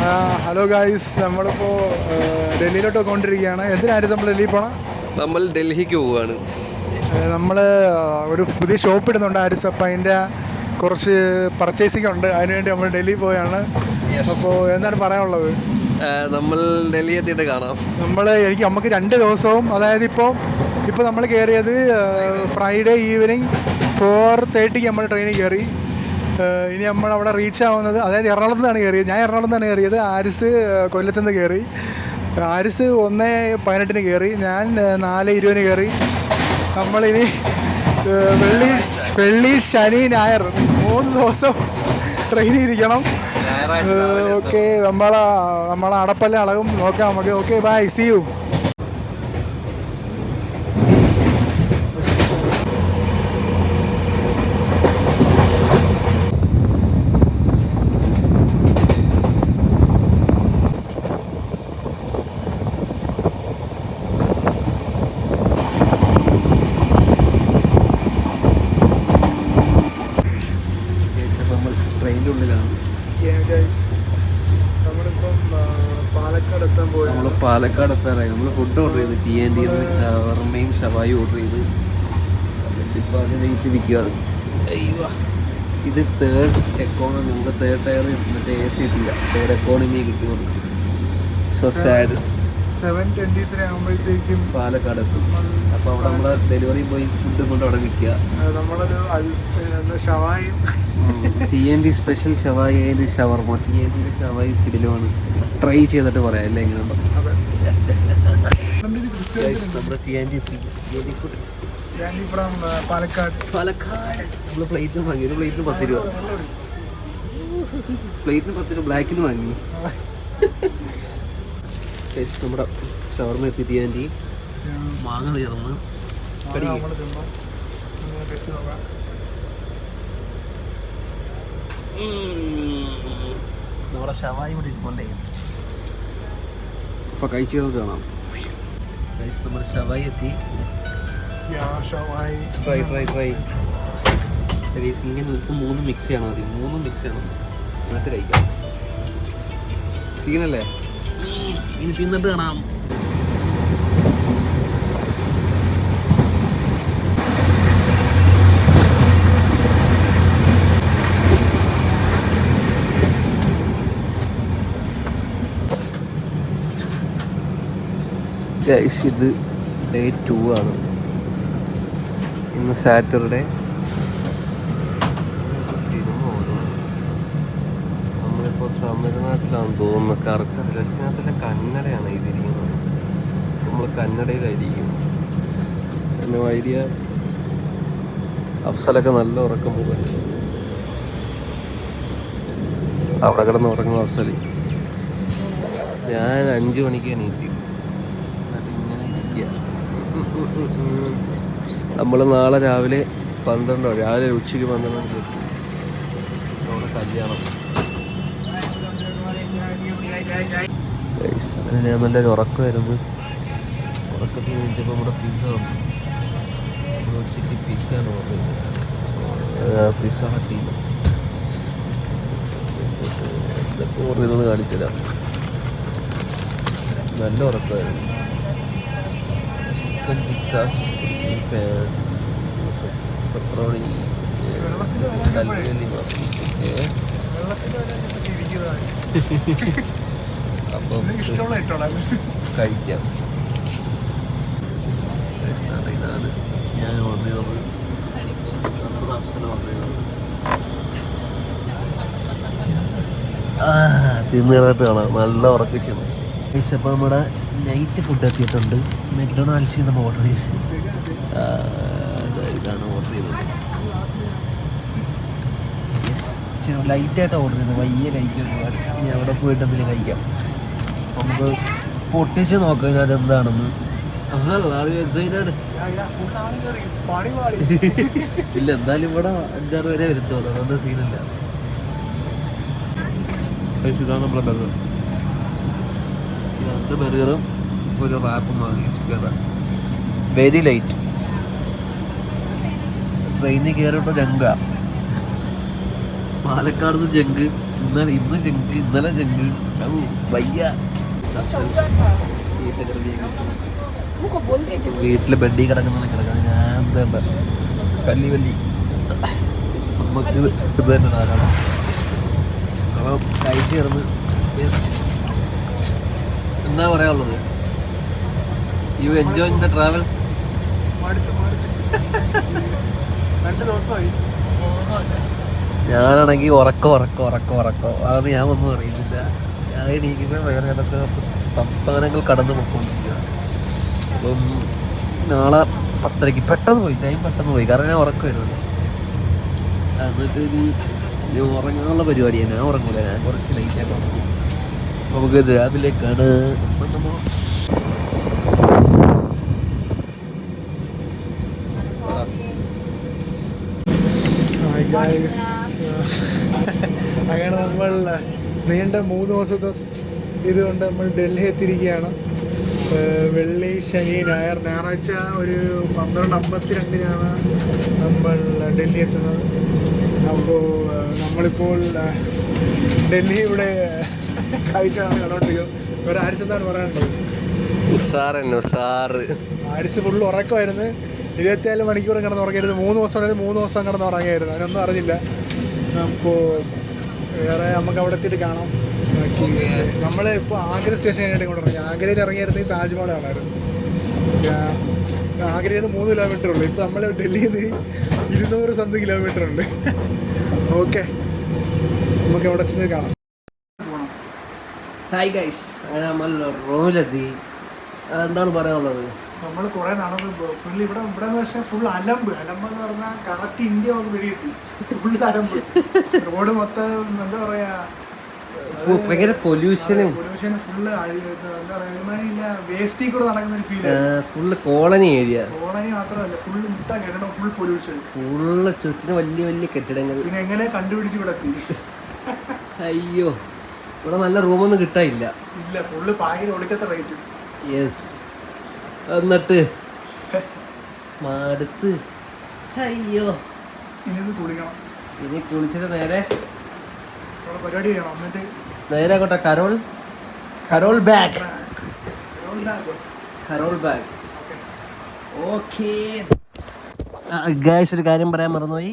Hello guys, നമ്മളിപ്പോൾ ഡൽഹിയിലോട്ട് പോയിക്കൊണ്ടിരിക്കുകയാണ്. എന്തിനായിരുന്നു നമ്മൾ ഡൽഹിയിൽ പോകണം? നമ്മൾ ഡൽഹിക്ക് പോവുകയാണ്. നമ്മൾ ഒരു പുതിയ ഷോപ്പ് ഇടുന്നുണ്ട് ആരിസ്. അപ്പോൾ അതിൻ്റെ കുറച്ച് പർച്ചേസിംഗ് ഉണ്ട്, അതിനുവേണ്ടി നമ്മൾ ഡൽഹി പോയാണ്. അപ്പോൾ എന്താണ് പറയാനുള്ളത്? നമ്മൾ ഡൽഹി എത്തിയിട്ട് കാണാം. നമുക്ക് 2 ദിവസവും, അതായത് ഇപ്പോൾ നമ്മൾ കയറിയത് ഫ്രൈഡേ ഈവനിങ് 4:30 നമ്മൾ ട്രെയിനിൽ കയറി. ഇനി നമ്മളവിടെ റീച്ച് ആവുന്നത്, അതായത് എറണാകുളത്ത് നിന്നാണ് കയറിയത്. ഞാൻ എറണാകുളത്ത് നിന്നാണ് കയറിയത്. ആരിസ് കൊല്ലത്തു നിന്ന് കയറി. ആരിസ് 1:18 കയറി, ഞാൻ 4:20 കയറി. നമ്മളിനി വെള്ളി ശനി ഞായർ 3 ദിവസം ട്രെയിനിൽ ഇരിക്കണം. ഓക്കെ, നമ്മളെ അടപ്പല്ല അളകും നോക്കാം നമുക്ക്. Okay, bye, see you. ട്രെയിനിൻ്റെ ഉള്ളിലാണ്. നമ്മളിപ്പം പാലക്കാട് എത്താൻ പോയി. നമ്മൾ പാലക്കാട് എത്താറായി. നമ്മൾ ഫുഡ് ഓർഡർ ചെയ്ത് TNT ഷവർമയും ഷവായും ഓർഡർ ചെയ്ത് ഇപ്പോൾ അത് വെയിറ്റ് ഇരിക്കുകയാണ്. ഇത് 3rd എക്കോണമി, നമുക്ക് 3rd ടയർ മറ്റേ AC ഇട്ടില്ല, 3rd എക്കോണമി കിട്ടുമെന്ന്. So sad. 7:23 ആകുമ്പോഴത്തേക്കും പാലക്കാട് എത്തും. അപ്പോൾ അവിടെ നമ്മൾ ഡെലിവറി ബോയ് ഫുഡ് കൊണ്ട് അവിടെ നിൽക്കുക. നമ്മളൊരു ഷവായും TNT സ്പെഷ്യൽ ഷവായി ആയത് ഷവർമ. TNTയുടെ ഷവായി കിടിലുമാണ്. ട്രൈ ചെയ്തിട്ട് പറയാം അല്ലേ എങ്ങനെയുണ്ടോ. നമ്മുടെ TNT ഫുഡ് ഫ്രം പാലക്കാട്. നമ്മൾ പ്ലേറ്റിന് വാങ്ങി. ഒരു പ്ലേറ്റിന് 10 രൂപ. പ്ലേറ്റിന് 10 രൂപ ബ്ലാക്കിന് വാങ്ങി. നമ്മുടെ ഷവർമ എത്തി. TNT മാങ്ങ തീർന്ന് നമ്മുടെ ഷവായി ഇവിടെ ഇരിക്കൊണ്ടേ. അപ്പോൾ കഴിച്ചത് കാണാം. നമ്മുടെ ഷവായി എത്തി. ട്രൈ ഇങ്ങനെ 3 മിക്സ് ചെയ്യണം. മതി 3 മിക്സ് ചെയ്യണം, എന്നിട്ട് കഴിക്കാം. സീനല്ലേ? ഇനി തിന്നിട്ട് കാണാം. ഗൈസ്, ഇത് Day 2 ആണ്. ഇന്ന് സാറ്റർഡേ. നമ്മളിപ്പോൾ തമിഴ്നാട്ടിലാണെന്ന് തോന്നുന്നു. കറക്റ്റ് ദക്ഷിണത്തിലെ കന്നഡയാണ് ഇതിരിക്കുന്നത്. നമ്മൾ കന്നഡയിലായിരിക്കും. പിന്നെ വൈദ്യ അഫ്സലൊക്കെ നല്ല ഉറക്കം പോകും. അവിടെ കിടന്ന് ഉറങ്ങുന്ന അഫ്സൽ. ഞാൻ 5 മണിക്ക് എണീറ്റ്. നമ്മൾ നാളെ രാവിലെ 12 രാവിലെ ഉച്ചയ്ക്ക് 12 മണിക്ക് എത്തും. നമ്മുടെ കല്യാണം. ഞാൻ നല്ലൊരു ഉറക്കമായിരുന്നു. ഉറക്കത്തിൽ കഴിഞ്ഞപ്പോൾ നമ്മുടെ പിസ്സ വന്നു. നമ്മൾ ഉച്ചയ്ക്ക് പിസ്സയാണ് ഓർഡർ ചെയ്തത്. പിസ്സ ഹട്ടിൽ ഇതൊക്കെ ഓർഡർ ചെയ്തൊന്ന് കാണിച്ചുതരാം. നല്ല ഉറക്കമായിരുന്നു. ചിക്കൻ ടിക്ക, പെപ്പറോണി, കല്ലുവല്ലി അപ്പം കഴിക്കാം. ഇതാണ് ഞാൻ ഓർഡർ ചെയ്തത്. തിന്നിട്ട് കാണാം. നല്ല ഉറപ്പിച്ചാണ്. അപ്പോൾ നമ്മുടെ നൈറ്റ് ഫുഡ് എത്തിയിട്ടുണ്ട്. മെക്ഡൊണാൾഡ്സിൽ നമ്മൾ ഓർഡർ ചെയ്ത്. ഇതാണ് ഓർഡർ ചെയ്തത്. ലൈറ്റായിട്ട് ഓർഡർ ചെയ്തത്. വയ്യ കഴിക്കാം ഒരുപാട്. ഇനി അവിടെ പോയിട്ട് എന്തെങ്കിലും കഴിക്കാം. നമുക്ക് പൊട്ടിച്ച് നോക്കാം അതെന്താണെന്ന്. ഇല്ല, എന്തായാലും ഇവിടെ 5-6 വരെ വരുത്തുള്ളൂ, അതുകൊണ്ട് സീനല്ല. ഇതാണ് നമ്മളെ ബർഗർ. ബർഗറും ഒരു റാപ്പും വാങ്ങി. Chicken wrap very light. ട്രെയിനിൽ കയറിയപ്പോൾ ജങ്ക. പാലക്കാട് നിന്ന് ജങ്ക്, ഇന്ന് ജങ്ക് ഇന്നലെ ജങ്ക് വയ്യ. വീട്ടില് ബെഡി കിടക്കുന്ന കിടക്കാൻ ഞാൻ എന്താ കല്ലി വല്ലി നമുക്ക് ഇത് തന്നെ ധാരാളം. അപ്പം കഴിച്ച് കിടന്ന് വേസ്റ്റ്. എന്താ പറയാനുള്ളത്? You enjoy the travel? 2 ദിവസമായി. ഞാനാണെങ്കിൽ ഉറക്കം അതൊന്നും ഞാൻ ഒന്നും അറിയുന്നില്ല. ഞാൻ എണീക്കുമ്പോൾ വേറെ ഏതൊക്കെ സംസ്ഥാനങ്ങൾ കടന്നു പോയിക്കൊണ്ടിരിക്കുക. അപ്പം നാളെ 10:30 പെട്ടെന്ന് പോയി കാരണം ഞാൻ ഉറക്കമായിരുന്നു. എന്നിട്ട് ഇനി ഉറങ്ങാനുള്ള പരിപാടിയാണ്. ഞാൻ ഉറങ്ങൂല, ഞാൻ കുറച്ച് ലൈറ്റായിട്ട് ഉറങ്ങും. നമുക്ക് രാവിലെ കാണാം. അങ്ങനെ നമ്മൾ നീണ്ട 3 ദിവസത്തെ ഇതുകൊണ്ട് നമ്മൾ ഡൽഹി എത്തിയിരിക്കുകയാണ്. വെള്ളി, ശനി, ഞായറാഴ്ച ഒരു 12:52 നമ്മൾ ഡൽഹി എത്തുന്നത്. അപ്പോൾ നമ്മളിപ്പോൾ ഡൽഹി ഇവിടെ കാഴ്ചയാണ് കണ്ടോണ്ടിരിക്കുന്നത്. ഒരു ആരിസ് എന്താണ് പറയാനുള്ളത്? ആരിസ് ഫുള്ള് ഉറക്കമായിരുന്നു. 24 മണിക്കൂർ കിടന്ന് ഉറങ്ങിയിരുന്നു. 3 ദിവസം കിടന്ന് ഉറങ്ങിയായിരുന്നു. അതിനൊന്നും അറിഞ്ഞില്ല. അപ്പോൾ വേറെ നമുക്ക് അവിടെ എത്തിയിട്ട് കാണാം. നമ്മൾ ഇപ്പോൾ ആഗ്ര സ്റ്റേഷൻ കഴിഞ്ഞിട്ട് ഇങ്ങോട്ട് ഇറങ്ങി. ആഗ്രയിൽ ഇറങ്ങിയായിരുന്നെങ്കിൽ താജ്മഹൽ കാണാമായിരുന്നു. ആഗ്രയിൽ നിന്ന് 3 കിലോമീറ്റർ ഉള്ളൂ. ഇപ്പോൾ നമ്മൾ ഡൽഹിയിൽ നിന്ന് 200 സംതിങ് കിലോമീറ്റർ ഉണ്ട്. ഓക്കെ, നമുക്ക് അവിടെ ചെന്ന് കാണാം. ഹായ് ഗൈസ്, നമ്മൾ റോമിലെത്തി. എന്താണ് പറയാനുള്ളത്? നമ്മൾ കുറേ നടന്ന് ഫുള്ള് ഇവിടെ എന്ന് വെച്ചാൽ ഫുൾ അലമ്പ് എന്ന് പറഞ്ഞാൽ കറക്റ്റ് ഇന്ത്യ നമുക്ക് പിടികിട്ടി. ഫുള്ള് അലമ്പ്. റോഡ് മൊത്തം എന്താ പറയാ, ഭയങ്കര പൊല്യൂഷൻ ഫുള്ള് എന്താ പറയാ, വേസ്റ്റിൽ കൂടെ നടക്കുന്ന ഒരു feel. Full colony area. Colony മാത്രമല്ല, ഫുള്ള് മുട്ട കെട്ടിടം, ഫുൾ പൊല്യൂഷൻ, ഫുള്ള് ചുറ്റിന് വലിയ കെട്ടിടങ്ങൾ. പിന്നെ എങ്ങനെ കണ്ടുപിടിച്ച് ഇവിടെ എത്തി? അയ്യോ, ഇവിടെ നല്ല റൂമൊന്നും കിട്ടാനില്ല. ഇല്ല, ഫുള്ള് ഭയങ്കര ഒടുക്കത്തെ റേറ്റ്. യെസ്. എന്നിട്ട് മടുത്ത്. അയ്യോ, ഇനി കുളിക്കണം. ഇനി കുളിച്ചിട്ട് നേരെ പരിപാടി ചെയ്യണം. എന്നിട്ട് നേരെ അങ്ങോട്ടെ കരോൾ ബാഗ്. ഓക്കെ ഗൈസ്, ഒരു കാര്യം പറയാൻ മറന്നുപോയി.